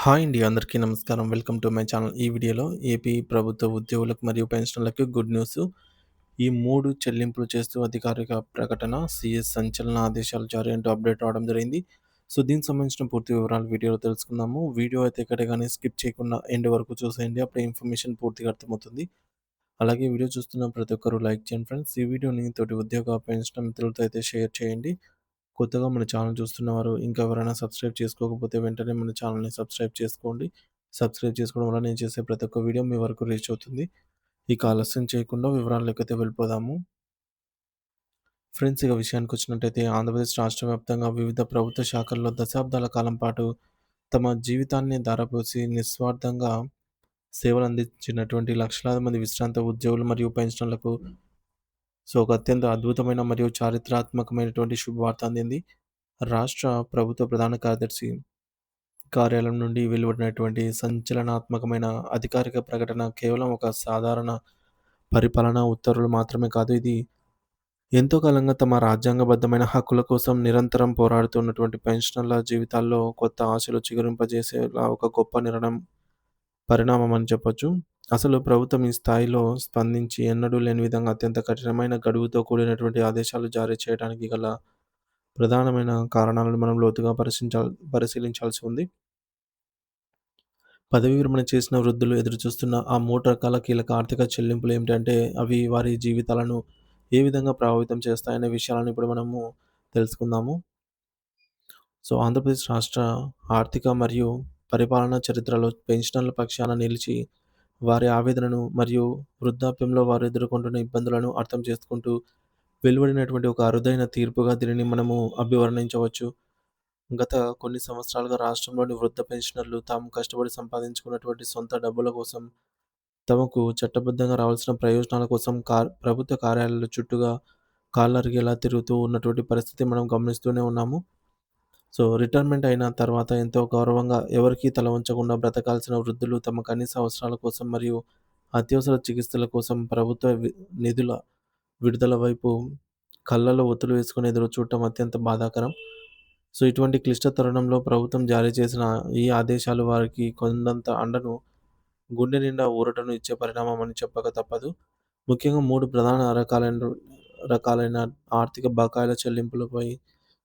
Hi అండి. అందరికీ నమస్కారం. Welcome to my channel. ఈ వీడియోలో ఏపీ ప్రభుత్వ ఉద్యోగులకు మరియు పెన్షనర్లకు గుడ్ న్యూస్. ఈ 3 చెల్లింపులు చేస్తూ అధికారిక ప్రకటన సీఎస్ సంచలన ఆదేశాలు జారీ అంటూ అప్డేట్ రావడం జరిగింది. సో, దీనికి సంబంధించిన పూర్తి వివరాలు వీడియోలో తెలుసుకుందాము. వీడియో అయితే ఎక్కడ గాని స్కిప్ చేయకుండా ఎండ్ వరకు చూసేయండి. అప్పుడే ఇన్ఫర్మేషన్ పూర్తిగా అర్థమవుతుంది. అలాగే వీడియో చూస్తున్న ప్రతి ఒక్కరు లైక్ చేయండి ఫ్రెండ్స్. ఈ వీడియోని తోటి ఉద్యోగ, పెన్షనర్ మిత్రులతో అయితే షేర్ చేయండి. కొత్తగా మన ఛానల్ చూస్తున్నవారు ఇంకా ఎవరైనా సబ్స్క్రైబ్ చేసుకోకపోతే వెంటనే మన ఛానల్‌ని సబ్స్క్రైబ్ చేసుకోండి. సబ్స్క్రైబ్ చేసుకోవడం వల్ల నేను చేసే ప్రతి ఒక్క వీడియో మీ వరకు రీచ్ అవుతుంది. ఇక ఆలస్యం చేయకుండా వివరాల్లోకైతే వెళ్ళిపోదాము. ఫ్రెండ్స్, ఇక విషయానికొచ్చినట్టయితే ఆంధ్రప్రదేశ్ రాష్ట్ర వ్యాప్తంగా వివిధ ప్రభుత్వ శాఖల్లో దశాబ్దాల కాలం పాటు తమ జీవితాన్ని ధారపోసి నిస్వార్థంగా సేవలందించినటువంటి లక్షలాది మంది విశ్రాంత ఉద్యోగులు మరియు పెన్షనర్లకు ఒక అత్యంత అద్భుతమైన మరియు చారిత్రాత్మకమైనటువంటి శుభవార్త అందింది. రాష్ట్ర ప్రభుత్వ ప్రధాన కార్యదర్శి కార్యాలయం నుండి వెలువడినటువంటి సంచలనాత్మకమైన అధికారిక ప్రకటన కేవలం ఒక సాధారణ పరిపాలనా ఉత్తర్వులు మాత్రమే కాదు. ఇది ఎంతో కాలంగా తమ రాజ్యాంగబద్ధమైన హక్కుల కోసం నిరంతరం పోరాడుతున్నటువంటి పెన్షనర్ల జీవితాల్లో కొత్త ఆశలు చిగురింపజేసేలా ఒక గొప్ప పరిణామం అని చెప్పొచ్చు. అసలు ప్రభుత్వం ఈ స్థాయిలో స్పందించి ఎన్నడూ లేని విధంగా అత్యంత కఠినమైన గడువుతో కూడినటువంటి ఆదేశాలు జారీ చేయడానికి గల ప్రధానమైన కారణాలను మనం లోతుగా పరిశీలించాల్సి ఉంది. పదవీ విరమణ చేసిన వృద్ధులు ఎదురుచూస్తున్న ఆ 3 రకాల కీలక ఆర్థిక చెల్లింపులు ఏమిటంటే, అవి వారి జీవితాలను ఏ విధంగా ప్రభావితం చేస్తాయనే విషయాలను ఇప్పుడు మనము తెలుసుకుందాము. ఆంధ్రప్రదేశ్ రాష్ట్ర ఆర్థిక మరియు పరిపాలనా చరిత్రలో పెన్షనర్ల పక్షాన నిలిచి, వారి ఆవేదనను మరియు వృద్ధాప్యంలో వారు ఎదుర్కొంటున్న ఇబ్బందులను అర్థం చేసుకుంటూ వెలువడినటువంటి ఒక అరుదైన తీర్పుగా దీనిని మనము అభివర్ణించవచ్చు. గత కొన్ని సంవత్సరాలుగా రాష్ట్రంలోని వృద్ధ పెన్షనర్లు తాము కష్టపడి సంపాదించుకున్నటువంటి సొంత డబ్బుల కోసం, తమకు చట్టబద్ధంగా రావాల్సిన ప్రయోజనాల కోసం ప్రభుత్వ కార్యాలయాల చుట్టూగా కాళ్ళరిగేలా తిరుగుతూ ఉన్నటువంటి పరిస్థితి మనం గమనిస్తూనే ఉన్నాము. రిటైర్మెంట్ అయిన తర్వాత ఎంతో గౌరవంగా ఎవరికీ తల వంచకుండా బ్రతకాల్సిన వృద్ధులు తమ కనీస అవసరాల కోసం మరియు అత్యవసర చికిత్సల కోసం ప్రభుత్వ నిధుల విడుదల వైపు కళ్ళలో ఒత్తులు వేసుకొని ఎదురు చూడటం అత్యంత బాధాకరం. ఇటువంటి క్లిష్ట తరుణంలో ప్రభుత్వం జారీ చేసిన ఈ ఆదేశాలు వారికి కొండంత అండను, గుండె నిండా ఊరటను ఇచ్చే పరిణామం అని చెప్పక తప్పదు. ముఖ్యంగా 3 ప్రధాన రకాలైన ఆర్థిక బకాయిల చెల్లింపులపై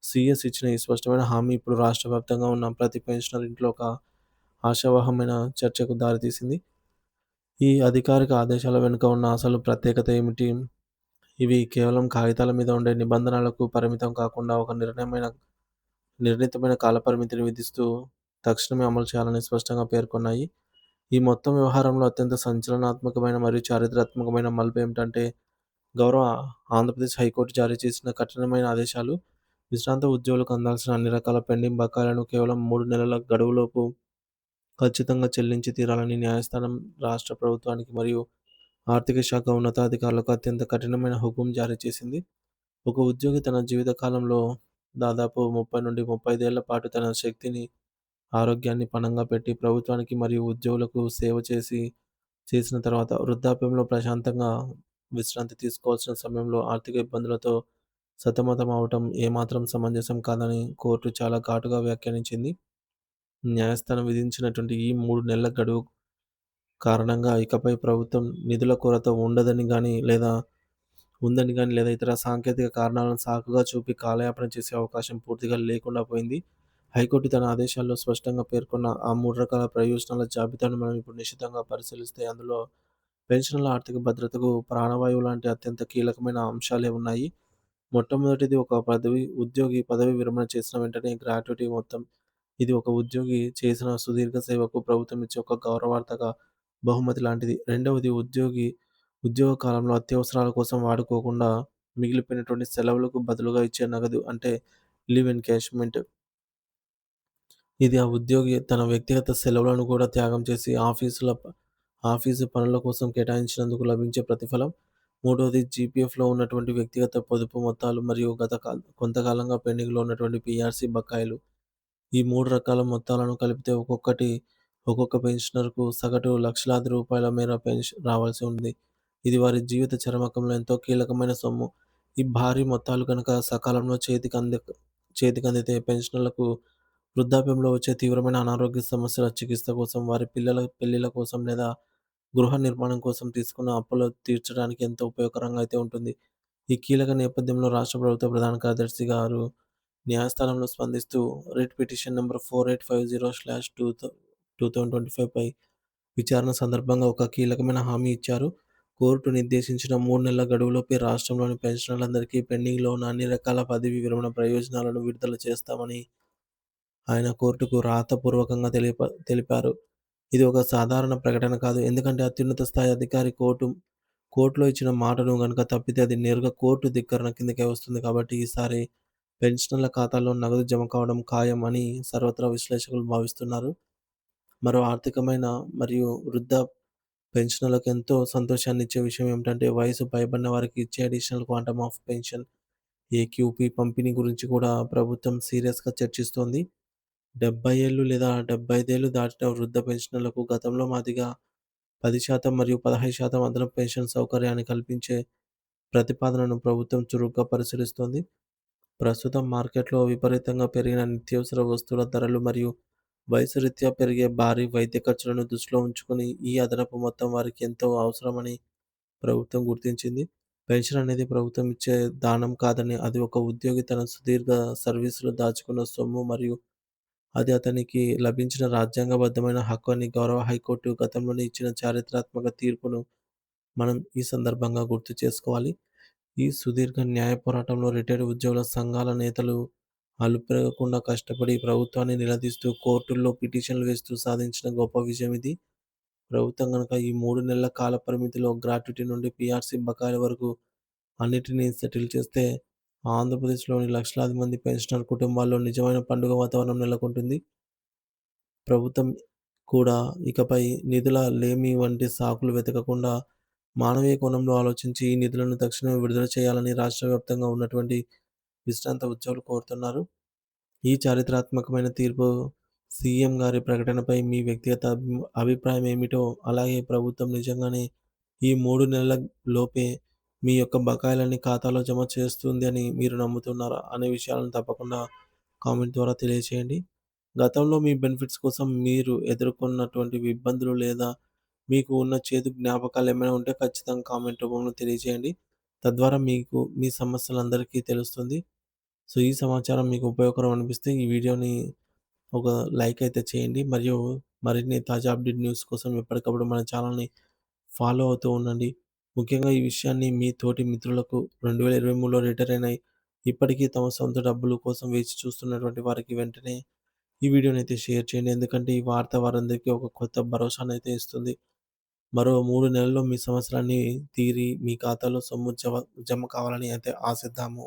సీఎస్ ఇచ్చిన ఈ స్పష్టమైన హామీ ఇప్పుడు రాష్ట్ర వ్యాప్తంగా ఉన్న ప్రతి పెన్షనర్ ఇంట్లో ఒక ఆశావహమైన చర్చకు దారితీసింది. ఈ అధికారిక ఆదేశాల వెనుక ఉన్న అసలు ప్రత్యేకత ఏమిటి? ఇవి కేవలం కాగితాల మీద ఉండే నిబంధనలకు పరిమితం కాకుండా ఒక నిర్ణీతమైన కాలపరిమితిని విధిస్తూ తక్షణమే అమలు చేయాలని స్పష్టంగా పేర్కొన్నాయి. ఈ మొత్తం వ్యవహారంలో అత్యంత సంచలనాత్మకమైన మరియు చారిత్రాత్మకమైన మలుపు ఏమిటంటే, గౌరవ ఆంధ్రప్రదేశ్ హైకోర్టు జారీ చేసిన కఠినమైన ఆదేశాలు. విశ్రాంత ఉద్యోగులకు అందాల్సిన అన్ని రకాల పెండింగ్ బకాయిలను కేవలం 3 నెలల గడువులోపు ఖచ్చితంగా చెల్లించి తీరాలని న్యాయస్థానం రాష్ట్ర ప్రభుత్వానికి మరియు ఆర్థిక శాఖ ఉన్నతాధికారులకు అత్యంత కఠినమైన హుకుం జారీ చేసింది. ఒక ఉద్యోగి తన జీవిత కాలంలో దాదాపు 30-35 ఏళ్ల పాటు తన శక్తిని, ఆరోగ్యాన్ని పణంగా పెట్టి ప్రభుత్వానికి మరియు ఉద్యోగులకు సేవ చేసిన తర్వాత వృద్ధాప్యంలో ప్రశాంతంగా విశ్రాంతి తీసుకోవాల్సిన సమయంలో ఆర్థిక ఇబ్బందులతో సతమతమవ్వటం ఏమాత్రం సమంజసం కాదని కోర్టు చాలా ఘాటుగా వ్యాఖ్యానించింది. న్యాయస్థానం విధించినటువంటి ఈ 3 నెలల గడువు కారణంగా ఇకపై ప్రభుత్వం నిధుల కొరత ఉండదని గానీ, లేదా ఉందని గానీ, లేదా ఇతర సాంకేతిక కారణాలను సాకుగా చూపి కాలయాపన చేసే అవకాశం పూర్తిగా లేకుండా పోయింది. హైకోర్టు తన ఆదేశాల్లో స్పష్టంగా పేర్కొన్న ఆ 3 రకాల ప్రయోజనాల జాబితాను మనం ఇప్పుడు నిశితంగా పరిశీలిస్తే, అందులో పెన్షనర్ల ఆర్థిక భద్రతకు ప్రాణవాయువు లాంటి అత్యంత కీలకమైన అంశాలే ఉన్నాయి. మొట్టమొదటిది, ఒక ఉద్యోగి పదవి విరమణ చేసిన వెంటనే గ్రాట్యుటీ మొత్తం. ఇది ఒక ఉద్యోగి చేసిన సుదీర్ఘ సేవకు ప్రభుత్వం ఇచ్చే ఒక గౌరవార్థక బహుమతి లాంటిది. రెండవది, ఉద్యోగ కాలంలో అత్యవసరాల కోసం వాడుకోకుండా మిగిలిపోయినటువంటి సెలవులకు బదులుగా ఇచ్చే నగదు, అంటే లీవ్ ఎన్‌క్యాష్‌మెంట్. ఇది ఆ ఉద్యోగి తన వ్యక్తిగత సెలవులను కూడా త్యాగం చేసి ఆఫీసు పనుల కోసం కేటాయించినందుకు లభించే ప్రతిఫలం. మూడవది, జీపీఎఫ్‌లో ఉన్నటువంటి వ్యక్తిగత పొదుపు మొత్తాలు మరియు కొంతకాలంగా పెండింగ్‌లో ఉన్నటువంటి పీఆర్సీ బకాయిలు. ఈ 3 రకాల మొత్తాలను కలిపితే ఒక్కొక్క పెన్షనర్‌కు సగటు లక్షలాది రూపాయల మేర పెన్షన్ రావాల్సి ఉంది. ఇది వారి జీవిత చరమకంలో ఎంతో కీలకమైన సొమ్ము. ఈ భారీ మొత్తాలు గనక సకాలంలో చేతికందితే పెన్షనర్లకు వృద్ధాప్యంలో వచ్చే తీవ్రమైన అనారోగ్య సమస్యల చికిత్స కోసం, వారి పిల్లల పెళ్ళిళ్ళ కోసం లేదా గృహ నిర్మాణం కోసం తీసుకున్న అప్పులు తీర్చడానికి ఎంతో ఉపయోగకరంగా అయితే ఉంటుంది. ఈ కీలక నేపథ్యంలో రాష్ట్ర ప్రభుత్వ ప్రధాన కార్యదర్శి గారు న్యాయస్థానంలో స్పందిస్తూ రిట్ పిటిషన్ నంబర్ 4850/2025 పై విచారణ సందర్భంగా ఒక కీలకమైన హామీ ఇచ్చారు. కోర్టు నిర్దేశించిన 3 నెలల గడువులోపే రాష్ట్రంలోని పెన్షనర్లందరికీ పెండింగ్‌లో ఉన్న అన్ని రకాల పదవీ విరమణ ప్రయోజనాలను విడుదల చేస్తామని ఆయన కోర్టుకు రాతపూర్వకంగా తెలిపారు. ఇది ఒక సాధారణ ప్రకటన కాదు. ఎందుకంటే అత్యున్నత స్థాయి అధికారి కోర్టులో ఇచ్చిన మాటను గనుక తప్పితే అది నేరుగా కోర్టు ధిక్కరణ కిందకే వస్తుంది. కాబట్టి ఈసారి పెన్షనర్ల ఖాతాల్లో నగదు జమ కావడం ఖాయం అని సర్వత్రా విశ్లేషకులు భావిస్తున్నారు. మరో ఆర్థికమైన మరియు వృద్ధ పెన్షనర్లకు ఎంతో సంతోషాన్నిచ్చే విషయం ఏమిటంటే వయసు పైబడిన వారికి ఇచ్చే additional quantum of pension AQP పంపిణీ గురించి కూడా ప్రభుత్వం సీరియస్‌గా చర్చిస్తోంది. 70 ఏళ్ళు లేదా 75 ఏళ్ళు దాటిన వృద్ధ పెన్షనర్లకు గతంలో మాదిరిగా 10% మరియు 15% అదనపు పెన్షన్ సౌకర్యాన్ని కల్పించే ప్రతిపాదనను ప్రభుత్వం చురుగ్గా పరిశీలిస్తోంది. ప్రస్తుతం మార్కెట్‌లో విపరీతంగా పెరిగిన నిత్యావసర వస్తువుల ధరలు మరియు వయసు రీత్యా పెరిగే భారీ వైద్య ఖర్చులను దృష్టిలో ఉంచుకొని ఈ అదనపు మొత్తం వారికి ఎంతో అవసరమని ప్రభుత్వం గుర్తించింది. పెన్షన్ అనేది ప్రభుత్వం ఇచ్చే దానం కాదని, అది ఒక ఉద్యోగి తన సుదీర్ఘ సర్వీస్‌లో దాచుకున్న సొమ్ము మరియు అది అతనికి లభించిన రాజ్యాంగబద్ధమైన హక్కు అని గౌరవ హైకోర్టు గతంలోనే ఇచ్చిన చారిత్రాత్మక తీర్పును మనం ఈ సందర్భంగా గుర్తు చేసుకోవాలి. ఈ సుదీర్ఘ న్యాయ పోరాటంలో రిటైర్డ్ ఉద్యోగుల సంఘాల నేతలు అలుపెరగకుండా కష్టపడి ప్రభుత్వాన్ని నిలదీస్తూ కోర్టుల్లో పిటిషన్లు వేస్తూ సాధించిన గొప్ప విజయం ఇది. ప్రభుత్వం గనుక ఈ 3 నెలల కాల పరిమితిలో గ్రాట్యుటీ నుండి పీఆర్సీ బకాయిల వరకు అన్నిటినీ సెటిల్ చేస్తే ఆంధ్రప్రదేశ్‌లోని లక్షలాది మంది పెన్షనర్ కుటుంబాల్లో నిజమైన పండుగ వాతావరణం నెలకొంటుంది. ప్రభుత్వం కూడా ఇకపై నిధుల లేమి వంటి సాకులు వెతకకుండా మానవీయ కోణంలో ఆలోచించి ఈ నిధులను తక్షణమే విడుదల చేయాలని రాష్ట్ర వ్యాప్తంగా ఉన్నటువంటి విశ్రాంత ఉద్యోగులు కోరుతున్నారు. ఈ చారిత్రాత్మకమైన తీర్పు సీఎం గారి ప్రకటనపై మీ వ్యక్తిగత అభిప్రాయం ఏమిటో, అలాగే ప్రభుత్వం నిజంగానే ఈ 3 నెలల లోపే మీ యొక్క బకాయిలన్నీ ఖాతాలో జమ చేస్తుంది అని మీరు నమ్ముతున్నారా? అనే విషయాలను తప్పకుండా కామెంట్ ద్వారా తెలియచేయండి. గతంలో మీ బెనిఫిట్స్ కోసం మీరు ఎదుర్కొన్నటువంటి ఇబ్బందులు లేదా మీకు ఉన్న చేదు జ్ఞాపకాలేమైనా ఉంటే ఖచ్చితంగా కామెంట్ రూపంలో తెలియజేయండి. తద్వారా మీకు మీ సమస్యలందరికీ తెలుస్తుంది. సో, ఈ సమాచారం మీకు ఉపయోగకరం అనిపిస్తే ఈ వీడియోని ఒక లైక్ అయితే చేయండి. మరియు మరిన్ని తాజా అప్డేట్ న్యూస్ కోసం ఎప్పటికప్పుడు మన ఛానల్‌ని ఫాలో అవుతూ ఉండండి. ముఖ్యంగా ఈ విషయాన్ని మీ తోటి మిత్రులకు 2023లో రిటైర్ అయిన ఇప్పటికీ తమ సొంత డబ్బుల కోసం వేచి చూస్తున్నటువంటి వారికి వెంటనే ఈ వీడియోనైతే షేర్ చేయండి. ఎందుకంటే ఈ వార్త వారందరికీ ఒక కొత్త భరోసానైతే ఇస్తుంది. మరో 3 నెలల్లో మీ సమస్యలన్నీ తీరి మీ ఖాతాలో సొమ్ము జమ కావాలని అయితే ఆశిద్దాము.